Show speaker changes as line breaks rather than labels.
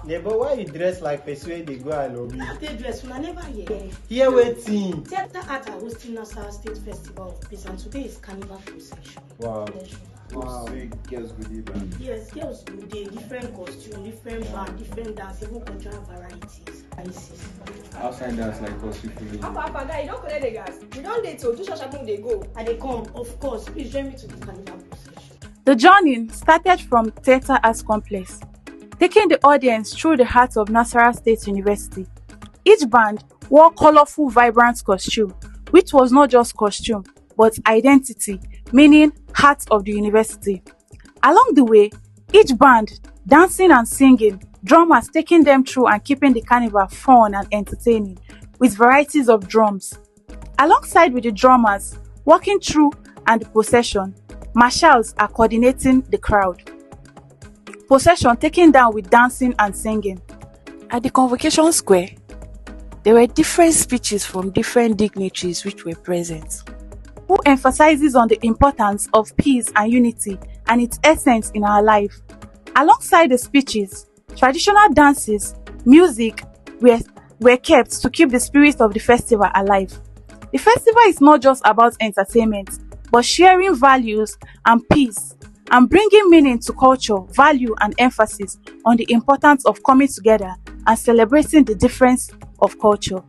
Neighbor, why you dress like persuade they go and lobby?
They dress when I never hear.
Here waiting.
Theater art are hosting Nasarawa State Festival of Peace, and today is Carnival Procession.
Wow.
Wow. So girls good even.
Yes, girls good day, different costume, different band, different dance, even cultural varieties.
Outside dance like costume.
Papa, guy, you don't collect the gas. We don't date to do shopping, they go.
And they come, of course. Please join me to the Carnival Procession.
The journey started from Theatre Arts Complex, taking the audience through the heart of Nasarawa State University. Each band wore colorful, vibrant costume, which was not just costume, but identity, meaning heart of the university. Along the way, each band dancing and singing, drummers taking them through and keeping the carnival fun and entertaining with varieties of drums. Alongside with the drummers, walking through and the procession, marshals are coordinating the crowd. Procession taken down with dancing and singing.
At the Convocation Square, there were different speeches from different dignitaries which were present,
who emphasizes on the importance of peace and unity and its essence in our life. Alongside the speeches, traditional dances, music were kept to keep the spirit of the festival alive. The festival is not just about entertainment, but sharing values and peace, and bringing meaning to culture, value and emphasis on the importance of coming together and celebrating the difference of culture.